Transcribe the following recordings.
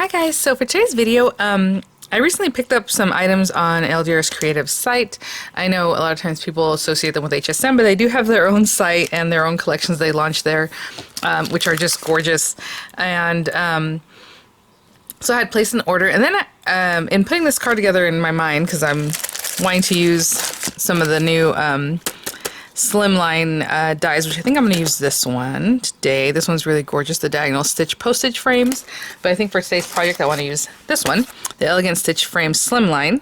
Hi guys, so for today's video, I recently picked up some items on LDRS Creative site. I know a lot of times people associate them with HSM, but they do have their own site and their own collections they launch there, which are just gorgeous. And so I had placed an order, and then in putting this card together in my mind, because I'm wanting to use some of the new Slimline dies, which I think I'm going to use this one today. This one's really gorgeous, the diagonal stitch postage frames. But I think for today's project, I want to use this one, the Elegant Stitch Frame Slimline,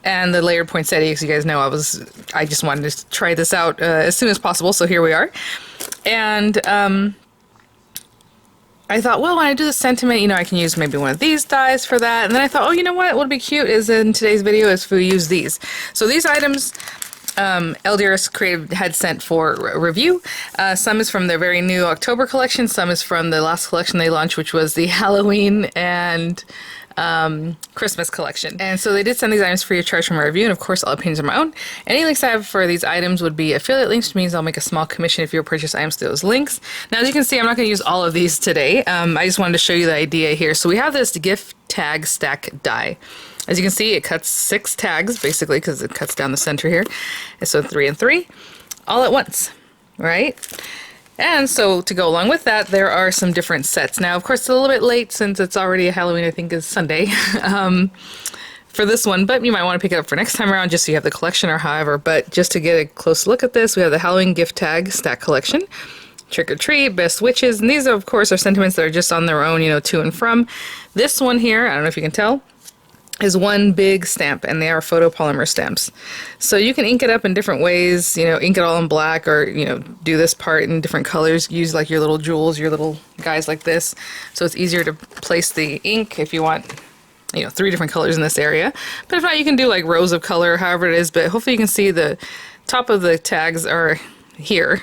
and the layered poinsettia. Because you guys know I just wanted to try this out as soon as possible. So here we are, and I thought, well, when I do the sentiment, you know, I can use maybe one of these dies for that. And then I thought, oh, you know what would be cute is in today's video is if we use these. So these items LDRS Creative had sent for review. Some is from their very new October collection, some is from the last collection they launched, which was the Halloween and Christmas collection. And so they did send these items free of charge from my review, and of course all opinions are my own. Any links I have for these items would be affiliate links, which means I'll make a small commission if you purchase items through those links. Now, as you can see, I'm not going to use all of these today. I just wanted to show you the idea here. So we have this gift tag stack die. As you can see, it cuts 6 tags, basically, because it cuts down the center here. And so 3 and 3, all at once, right? And so to go along with that, there are some different sets. Now, of course, it's a little bit late since it's already Halloween, I think is Sunday, for this one. But you might want to pick it up for next time around just so you have the collection or however. But just to get a close look at this, we have the Halloween gift tag stack collection. Trick or Treat, Best Witches, and these, of course, are sentiments that are just on their own, you know, to and from. This one here, I don't know if you can tell, is one big stamp, and they are photopolymer stamps. So you can ink it up in different ways, you know, ink it all in black, or, you know, do this part in different colors, use like your little jewels, your little guys like this. So it's easier to place the ink if you want, you know, 3 different colors in this area. But if not, you can do like rows of color, however it is. But hopefully you can see the top of the tags are here,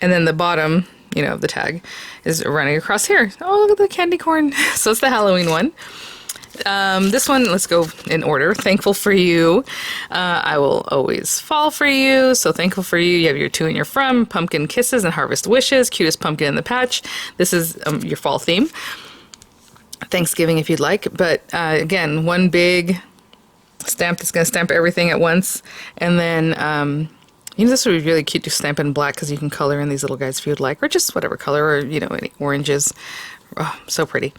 and then the bottom, you know, of the tag is running across here. Oh, look at the candy corn. So it's the Halloween one. This one, let's go in order. Thankful for you. I will always fall for you. So thankful for you. You have your to and your from, pumpkin kisses and harvest wishes, cutest pumpkin in the patch. This is your fall theme. Thanksgiving if you'd like. But again, one big stamp that's going to stamp everything at once. And then, you know, this would be really cute to stamp in black because you can color in these little guys if you'd like, or just whatever color, or, you know, any oranges. Oh, so pretty.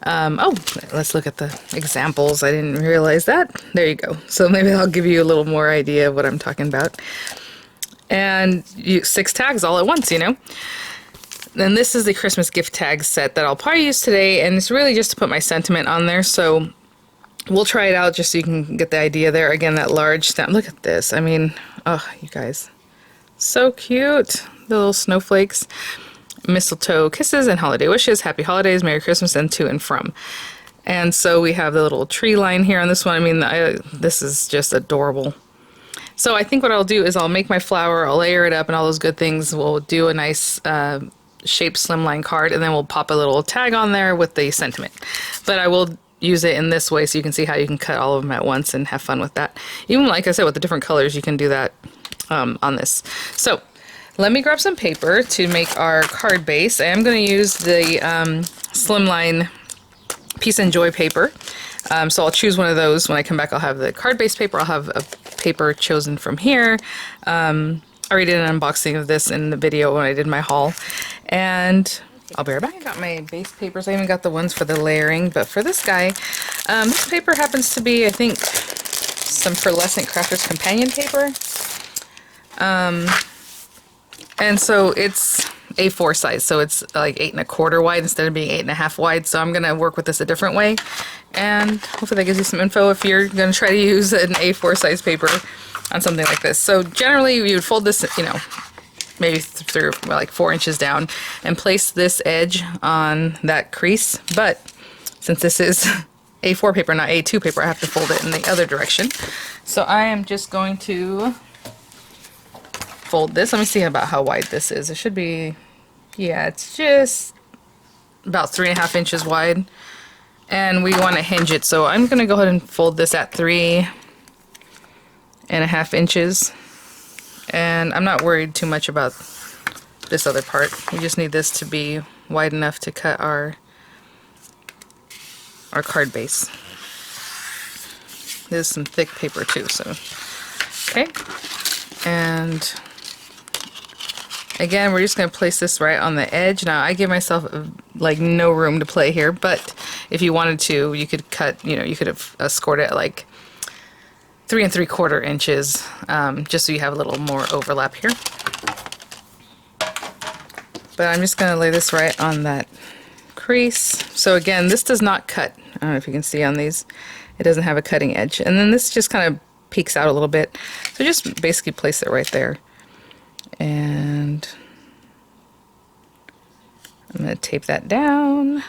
Oh, let's look at the examples. I didn't realize that. There you go. So maybe I'll give you a little more idea of what I'm talking about. And 6 tags all at once, you know. Then this is the Christmas gift tag set that I'll probably use today, and it's really just to put my sentiment on there. So we'll try it out just so you can get the idea there. Again, that large stamp. Look at this. I mean, oh, you guys. So cute. The little snowflakes. Mistletoe kisses and holiday wishes, happy holidays, Merry Christmas, and to and from. And so we have the little tree line here on this one. I mean, this is just adorable. So I think what I'll do is I'll make my flower, I'll layer it up and all those good things. We'll do a nice shaped slimline card, and then we'll pop a little tag on there with the sentiment. But I will use it in this way so you can see how you can cut all of them at once and have fun with that. Even like I said, with the different colors, you can do that on this. So let me grab some paper to make our card base. I am going to use the Slimline Peace and Joy paper. So I'll choose one of those. When I come back, I'll have the card base paper. I'll have a paper chosen from here. I already did an unboxing of this in the video when I did my haul. And I'll be right back. I got my base papers. I even got the ones for the layering. But for this guy, this paper happens to be, I think, some Pearlescent Crafter's Companion paper. And so it's A4 size, so it's like 8 1/4 wide instead of being 8 1/2 wide. So I'm going to work with this a different way, and hopefully that gives you some info if you're going to try to use an A4 size paper on something like this. So generally you would fold this, you know, maybe through like 4 inches down, and place this edge on that crease. But since this is A4 paper, not A2 paper, I have to fold it in the other direction. So I am just going to fold this. Let me see about how wide this is. It should be, yeah, it's just about 3 1/2 inches wide, and we want to hinge it, so I'm going to go ahead and fold this at 3 1/2 inches, and I'm not worried too much about this other part. We just need this to be wide enough to cut our our card base. This is some thick paper too, so okay. And again, we're just going to place this right on the edge. Now, I give myself like no room to play here, but if you wanted to, you could cut, you know, you could have scored it like 3 3/4 inches, just so you have a little more overlap here. But I'm just going to lay this right on that crease. So again, this does not cut. I don't know if you can see on these. It doesn't have a cutting edge. And then this just kind of peeks out a little bit. So just basically place it right there. And I'm going to tape that down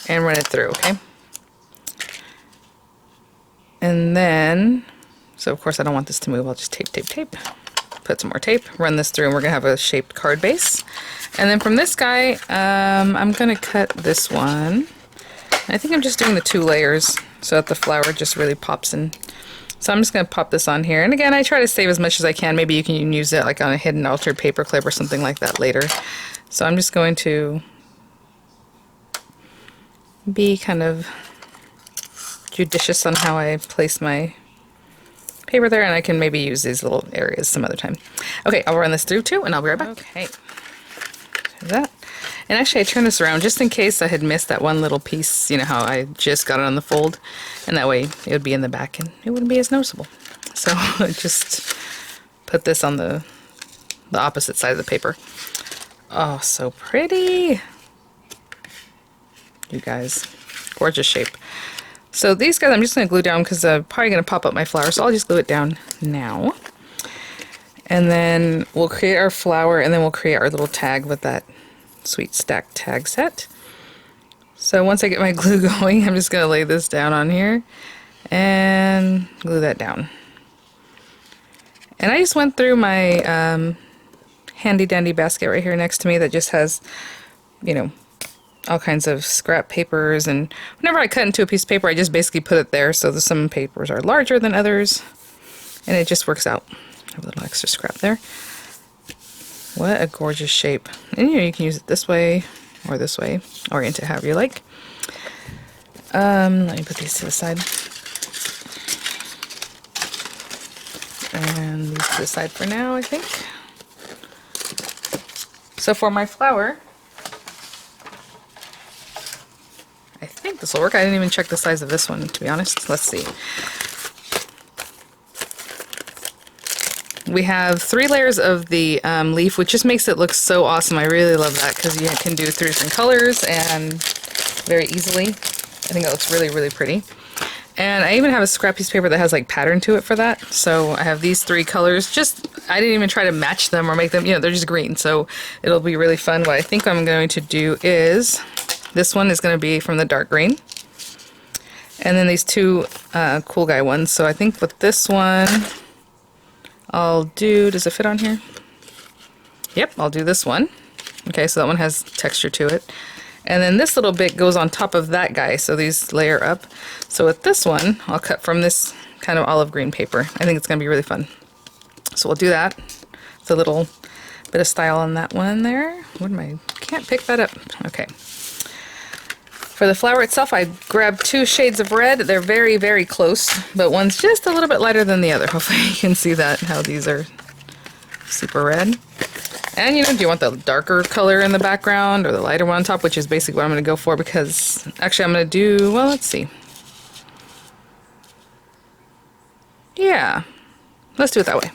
and run it through, okay? And then, so of course I don't want this to move. I'll just tape, tape, tape. Put some more tape, run this through, and we're going to have a shaped card base. And then from this guy, I'm going to cut this one. I think I'm just doing the 2 layers so that the flower just really pops in. So I'm just going to pop this on here. And again, I try to save as much as I can. Maybe you can use it like on a hidden altered paper clip or something like that later. So I'm just going to be kind of judicious on how I place my paper there, and I can maybe use these little areas some other time. Okay, I'll run this through too, and I'll be right back. Okay. That. And actually I turned this around just in case I had missed that one little piece, you know how I just got it on the fold, and that way it would be in the back and it wouldn't be as noticeable. So I just put this on the opposite side of the paper. Oh, so pretty. You guys, gorgeous shape. So these guys I'm just going to glue down because I'm probably going to pop up my flower, so I'll just glue it down now. And then we'll create our flower, and then we'll create our little tag with that sweet stack tag set. So once I get my glue going, I'm just going to lay this down on here and glue that down. And I just went through my handy dandy basket right here next to me that just has, you know, all kinds of scrap papers, and whenever I cut into a piece of paper I just basically put it there, so some papers are larger than others and it just works out. I have a little extra scrap there. What a gorgeous shape. And you know, you can use it this way, orient it however you like. Let me put these to the side. And these to the side for now, I think. So for my flower, I think this will work. I didn't even check the size of this one, to be honest. Let's see. We have 3 layers of the leaf, which just makes it look so awesome. I really love that because you can do 3 different colors and very easily. I think that looks really, really pretty. And I even have a scrap piece of paper that has like pattern to it for that. So I have these 3 colors. Just, I didn't even try to match them or make them, you know, they're just green. So it'll be really fun. What I think I'm going to do is, this one is going to be from the dark green. And then these 2 cool guy ones. So I think with this one, I'll do, does it fit on here? Yep, I'll do this one. Okay, so that one has texture to it. And then this little bit goes on top of that guy, so these layer up. So with this one, I'll cut from this kind of olive green paper. I think it's going to be really fun. So we'll do that. It's a little bit of style on that one there. What am I? Can't pick that up. Okay. For the flower itself, I grabbed 2 shades of red. They're very, very close, but one's just a little bit lighter than the other. Hopefully you can see that, how these are super red. And you know, do you want the darker color in the background or the lighter one on top, which is basically what I'm going to go for, because actually I'm going to do, well, let's see. Yeah, let's do it that way.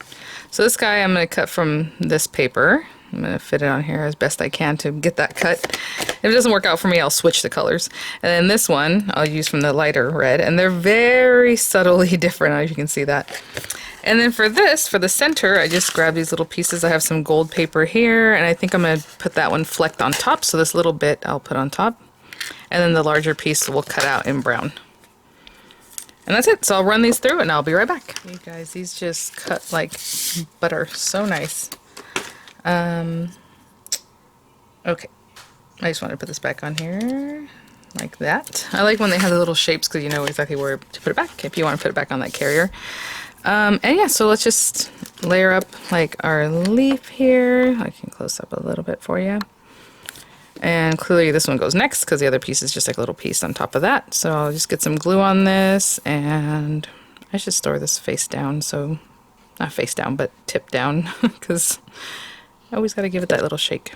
So this guy I'm going to cut from this paper. I'm going to fit it on here as best I can to get that cut. If it doesn't work out for me, I'll switch the colors. And then this one I'll use from the lighter red, and they're very subtly different, as you can see that. And then for this, for the center, I just grab these little pieces. I have some gold paper here, and I think I'm going to put that one flecked on top, so this little bit I'll put on top. And then the larger piece we'll cut out in brown. And that's it. So I'll run these through and I'll be right back. You guys, these just cut like butter. So nice. Okay. I just want to put this back on here like that. I like when they have the little shapes because you know exactly where to put it back if you want to put it back on that carrier. And yeah, so let's just layer up like our leaf here. I can close up a little bit for you. And clearly this one goes next because the other piece is just like a little piece on top of that. So I'll just get some glue on this, and I should store this face down, so not face down, but tip down, because I always got to give it that little shake.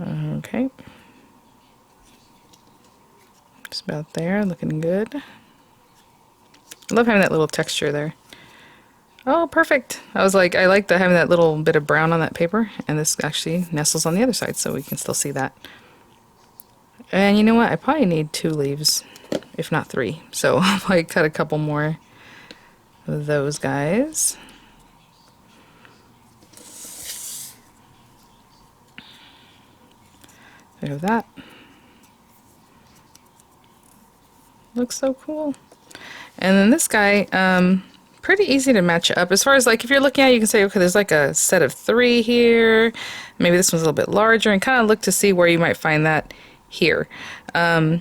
Okay. Just about there, looking good. I love having that little texture there. Oh, perfect. I was like, I like having that little bit of brown on that paper, and this actually nestles on the other side, so we can still see that. And you know what? I probably need 2 leaves, if not 3. So I'll probably cut a couple more of those guys. I have that. Looks so cool. And then this guy, pretty easy to match up. As far as like, if you're looking at it, you can say, okay, there's like a set of 3 here. Maybe this one's a little bit larger, and kind of look to see where you might find that here. I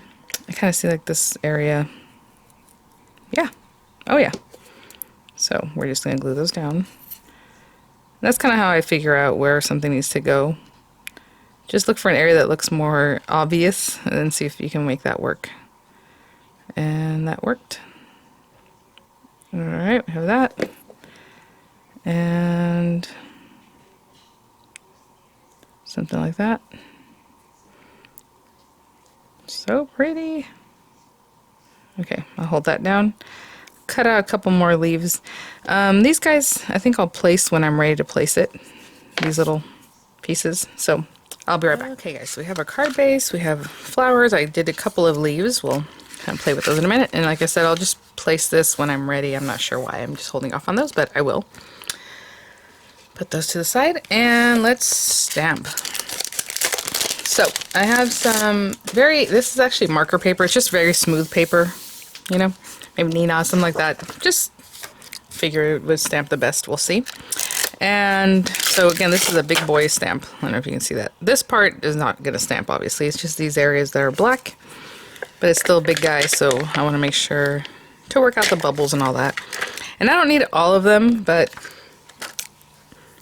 kind of see like this area. Yeah. Oh yeah. So we're just going to glue those down. That's kind of how I figure out where something needs to go. Just look for an area that looks more obvious, and then see if you can make that work. And that worked. Alright, we have that. And something like that. So pretty. Okay, I'll hold that down. Cut out a couple more leaves. These guys, I think I'll place when I'm ready to place it. These little pieces. So I'll be right back. Okay guys, so we have a card base, we have flowers. I did a couple of leaves. We'll kind of play with those in a minute. And like I said, I'll just place this when I'm ready. I'm not sure why I'm just holding off on those, but I will. Put those to the side, and let's stamp. So I have some this is actually marker paper. It's just very smooth paper, you know, maybe Nina, something like that. Just figure it would stamp the best. We'll see. And so again, this is a big boy stamp. I don't know if you can see that. This part is not going to stamp, obviously. It's just these areas that are black, but it's still a big guy, so I want to make sure to work out the bubbles and all that. And I don't need all of them, but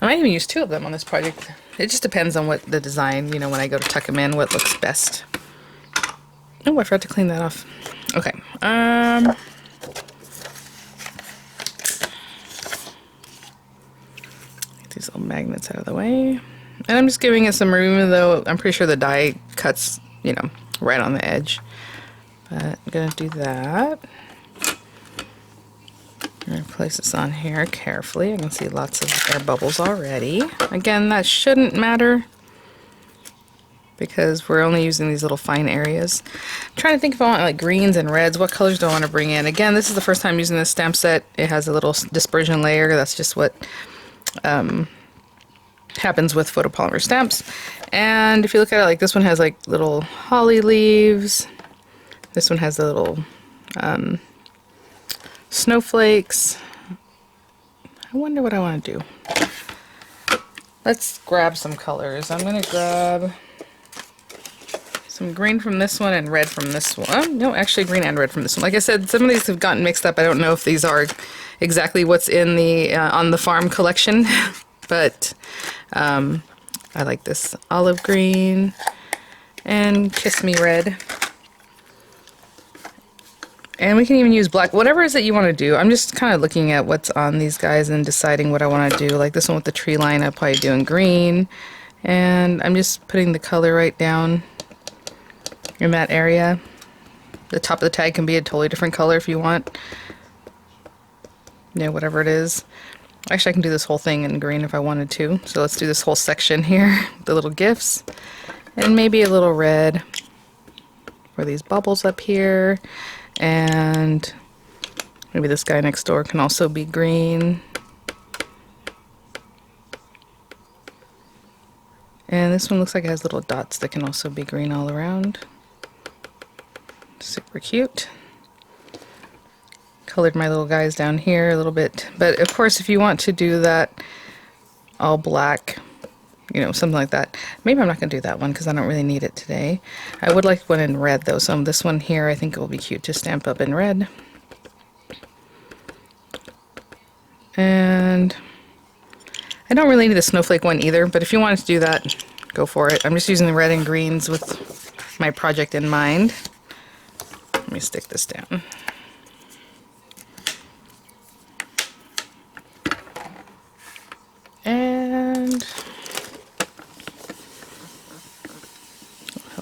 I might even use 2 of them on this project. It just depends on what the design, you know, when I go to tuck them in, what looks best. Oh, I forgot to clean that off. Okay. Get these little magnets out of the way. And I'm just giving it some room, even though I'm pretty sure the die cuts, you know, right on the edge. But I'm going to do that. I'm going to place this on here carefully. I can see lots of air bubbles already. Again, that shouldn't matter because we're only using these little fine areas. I'm trying to think if I want like greens and reds. What colors do I want to bring in? Again, this is the first time using this stamp set. It has a little dispersion layer. That's just what happens with photopolymer stamps. And if you look at it, like this one has like little holly leaves. This one has the little snowflakes. I wonder what I want to do. Let's grab some colors. I'm going to grab some green from this one and red from this one. Oh, no, actually green and red from this one. Like I said, some of these have gotten mixed up. I don't know if these are exactly what's in the on the farm collection, but I like this olive green and Kiss Me Red. And we can even use black, whatever it is that you want to do. I'm just kind of looking at what's on these guys and deciding what I want to do. Like this one with the tree line, I'll probably do in green. And I'm just putting the color right down in that area. The top of the tag can be a totally different color if you want. You know, whatever it is. Actually, I can do this whole thing in green if I wanted to. So let's do this whole section here, the little gifts. And maybe a little red for these bubbles up here. And maybe this guy next door can also be green. And this one looks like it has little dots that can also be green all around. Super cute. Colored my little guys down here a little bit. But of course, if you want to do that all black, you know, something like that. Maybe I'm not going to do that one because I don't really need it today. I would like one in red though. So this one here, I think it will be cute to stamp up in red. And I don't really need the snowflake one either, but if you wanted to do that, go for it. I'm just using the red and greens with my project in mind. Let me stick this down. And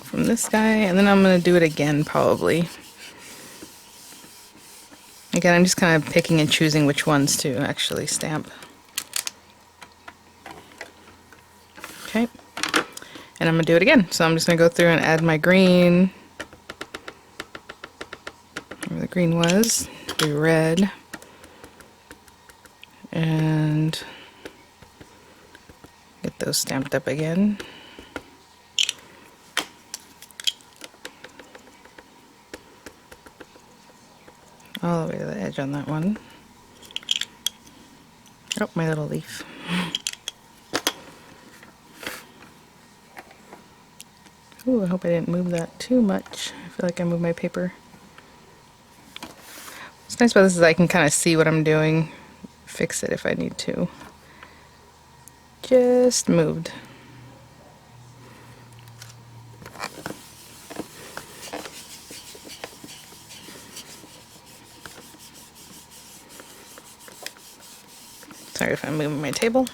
from this guy, and then I'm going to do it again probably. Again, I'm just kind of picking and choosing which ones to actually stamp. Okay, and I'm going to do it again. So I'm just going to go through and add my green, where the green was, the red, and get those stamped up again. All the way to the edge on that one. Oh, my little leaf. Ooh, I hope I didn't move that too much. I feel like I moved my paper. What's nice about this is I can kind of see what I'm doing, fix it if I need to. Just moved. Sorry if I'm moving my table.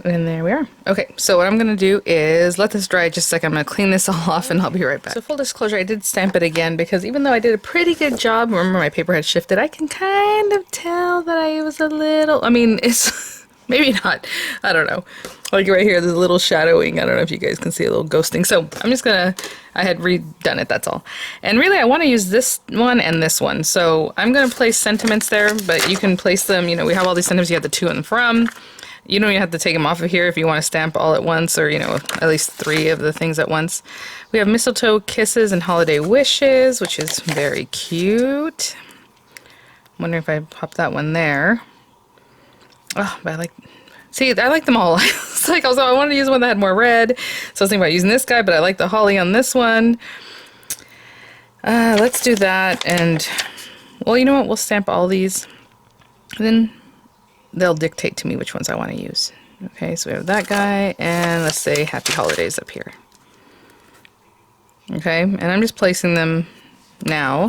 And there we are. Okay, so what I'm going to do is let this dry just a second. I'm going to clean this all off and I'll be right back. So full disclosure, I did stamp it again because even though I did a pretty good job, remember my paper had shifted, I can kind of tell that I was a little, I mean, it's maybe not, I don't know. Like right here, there's a little shadowing. I don't know if you guys can see a little ghosting. So I'm just gonna, I had redone it, that's all. And really I want to use this one and this one. So I'm gonna place sentiments there, but you can place them, you know, we have all these sentiments, you have the to and from. You don't even have to take them off of here if you want to stamp all at once, or, you know, at least 3 of the things at once. We have mistletoe kisses and holiday wishes, which is very cute. I'm wondering if I pop that one there. Oh, but I like, see, I like them all. It's like also I wanted to use one that had more red, so I was thinking about using this guy, but I like the holly on this one. Let's do that, and well, you know what? We'll stamp all these, and then they'll dictate to me which ones I want to use. Okay, so we have that guy, and let's say Happy Holidays up here. Okay, and I'm just placing them now.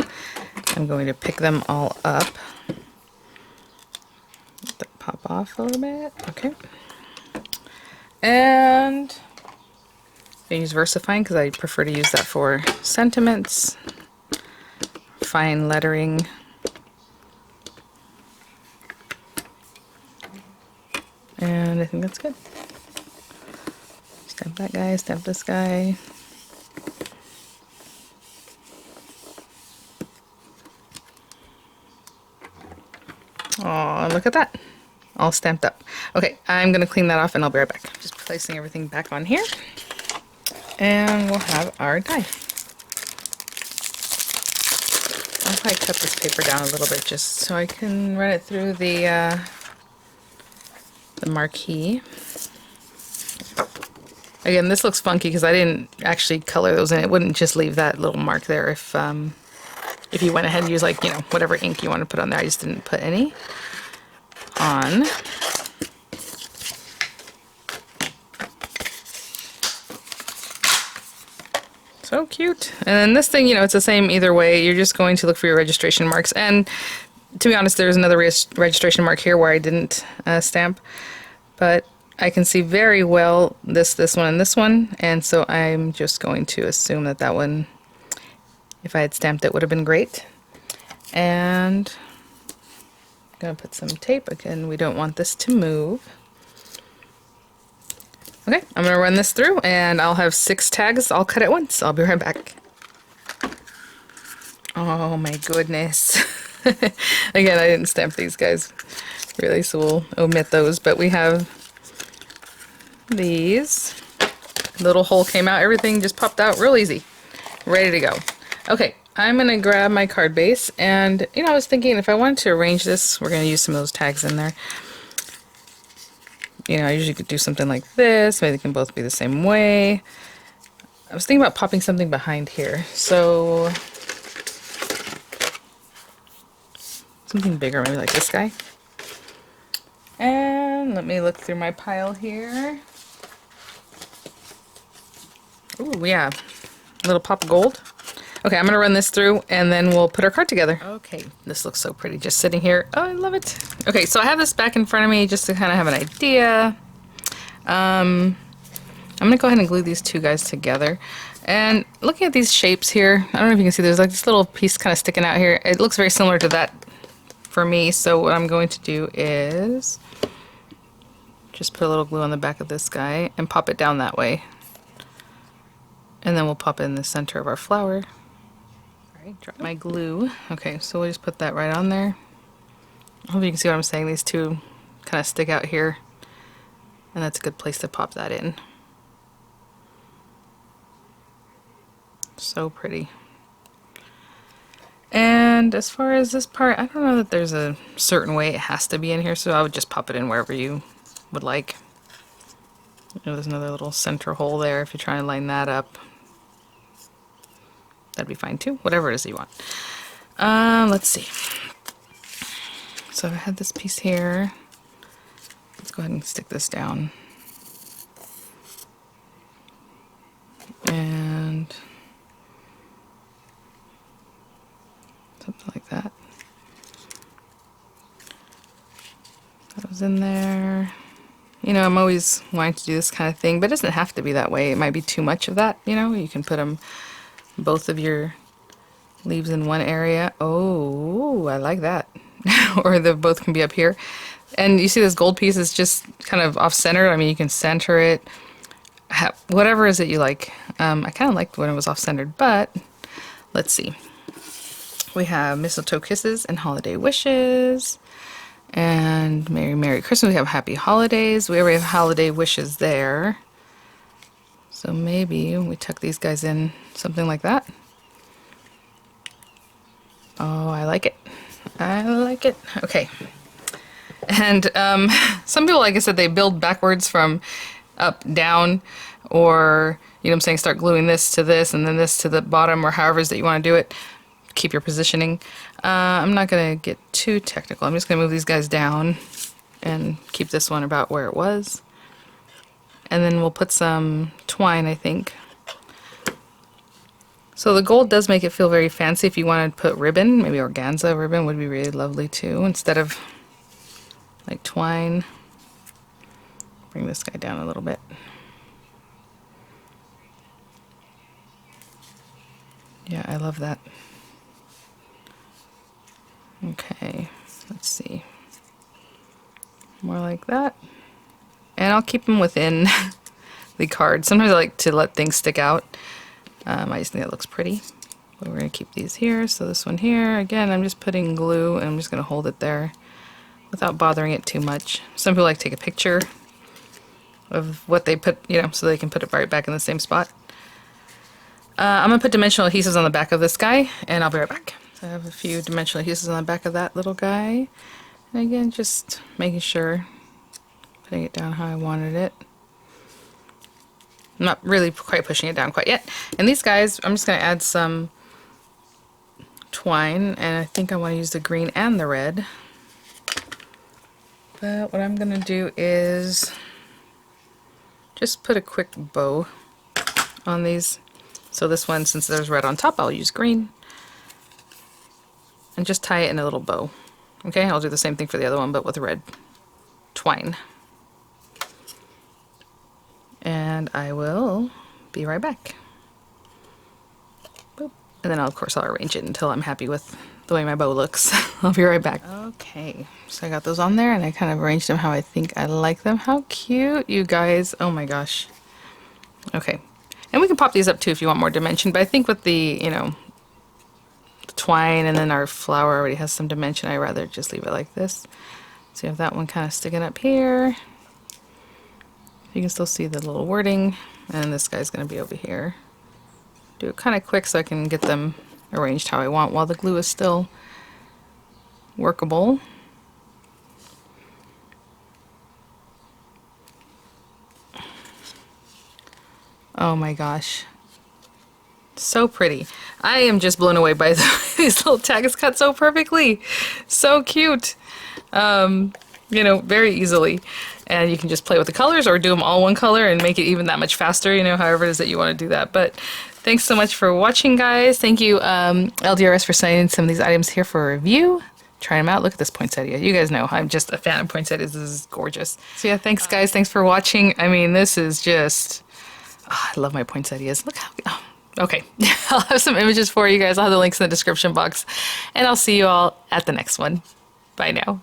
I'm going to pick them all up. Let that pop off a little bit. Okay. And I use VersaFine because I prefer to use that for sentiments, fine lettering. And I think that's good. Stamp that guy, stamp this guy. Oh, look at that. All stamped up. Okay, I'm going to clean that off and I'll be right back. Just placing everything back on here. And we'll have our die. I'll probably cut this paper down a little bit just so I can run it through the marquee. Again, this looks funky because I didn't actually color those in. It wouldn't just leave that little mark there if you went ahead and used, like, you know, whatever ink you want to put on there. I just didn't put any on. So cute. And then this thing, you know, it's the same either way. You're just going to look for your registration marks. And to be honest, there's another registration mark here where I didn't stamp, but I can see very well this one, and this one, and so I'm just going to assume that that one, if I had stamped it, would have been great. And I'm going to put some tape. Again, we don't want this to move. Okay, I'm going to run this through, and I'll have 6 tags all cut at once. I'll be right back. Oh my goodness. Again, I didn't stamp these guys really, so we'll omit those, but we have these. Little hole came out, everything just popped out real easy. Ready to go. Okay, I'm gonna grab my card base, and you know, I was thinking if I wanted to arrange this, we're gonna use some of those tags in there. You know, I usually could do something like this, maybe they can both be the same way. I was thinking about popping something behind here, so something bigger, maybe like this guy. And let me look through my pile here. Ooh, yeah, a little pop of gold. Okay, I'm gonna run this through and then we'll put our card together. Okay, this looks so pretty just sitting here. Oh, I love it. Okay, so I have this back in front of me just to kind of have an idea. I'm gonna go ahead and glue these two guys together. And looking at these shapes here, I don't know if you can see, there's like this little piece kind of sticking out here. It looks very similar to that for me, so what I'm going to do is just put a little glue on the back of this guy and pop it down that way. And then we'll pop it in the center of our flower. Alright, drop my glue. Okay, so we'll just put that right on there. I hope you can see what I'm saying. These two kind of stick out here. And that's a good place to pop that in. So pretty. And as far as this part, I don't know that there's a certain way it has to be in here, so I would just pop it in wherever you would like. You know, there's another little center hole there if you try and line that up. That'd be fine too, whatever it is that you want. Let's see. So I had this piece here. Let's go ahead and stick this down. And something like that. That was in there. You know, I'm always wanting to do this kind of thing, but it doesn't have to be that way. It might be too much of that, you know. You can put them, both of your leaves in one area. Oh, I like that. Or they both can be up here. And you see this gold piece is just kind of off-center. I mean, you can center it. Whatever is it you like. I kind of liked when it was off-centered, but let's see. We have Mistletoe Kisses and Holiday Wishes. And Merry Merry Christmas. We have Happy Holidays. We already have Holiday Wishes there. So maybe we tuck these guys in something like that. Oh, I like it. I like it. Okay. And some people, like I said, they build backwards from up, down, or, you know what I'm saying, start gluing this to this and then this to the bottom, or however it is that you want to do it. Keep your positioning. I'm not going to get too technical. I'm just going to move these guys down and keep this one about where it was. And then we'll put some twine, I think. So the gold does make it feel very fancy. If you want to put ribbon, maybe organza ribbon would be really lovely too, instead of like twine. Bring this guy down a little bit. Yeah, I love that. Okay, let's see. More like that. And I'll keep them within the card. Sometimes I like to let things stick out. I just think it looks pretty. But we're going to keep these here. So this one here, again, I'm just putting glue and I'm just going to hold it there without bothering it too much. Some people like to take a picture of what they put, you know, so they can put it right back in the same spot. I'm going to put dimensional adhesives on the back of this guy, and I'll be right back. So I have a few dimensional adhesives on the back of that little guy. And again, just making sure, putting it down how I wanted it. I'm not really quite pushing it down quite yet. And these guys, I'm just going to add some twine, and I think I want to use the green and the red. But what I'm going to do is just put a quick bow on these. So this one, since there's red on top, I'll use green. And just tie it in a little bow. Okay, I'll do the same thing for the other one, but with red twine. And I will be right back. Boop. And then of course I'll arrange it until I'm happy with the way my bow looks. I'll be right back. Okay, so I got those on there and I kind of arranged them how I think I like them. How cute, you guys. Oh my gosh. Okay. And we can pop these up too if you want more dimension, but I think with the, you know, the twine and then our flower already has some dimension, I'd rather just leave it like this. So you have that one kind of sticking up here. You can still see the little wording, and this guy's going to be over here. Do it kind of quick so I can get them arranged how I want while the glue is still workable. Oh my gosh. So pretty. I am just blown away by these little tags cut so perfectly. So cute. you know, very easily. And you can just play with the colors or do them all one color and make it even that much faster, you know, however it is that you want to do that. But thanks so much for watching, guys. Thank you, LDRS, for sending some of these items here for a review. Try them out. Look at this poinsettia. You guys know I'm just a fan of poinsettias. This is gorgeous. So yeah, thanks, guys. Thanks for watching. I mean, this is just... Oh, I love my poinsettias. Look how... Oh. Okay, I'll have some images for you guys. I'll have the links in the description box. And I'll see you all at the next one. Bye now.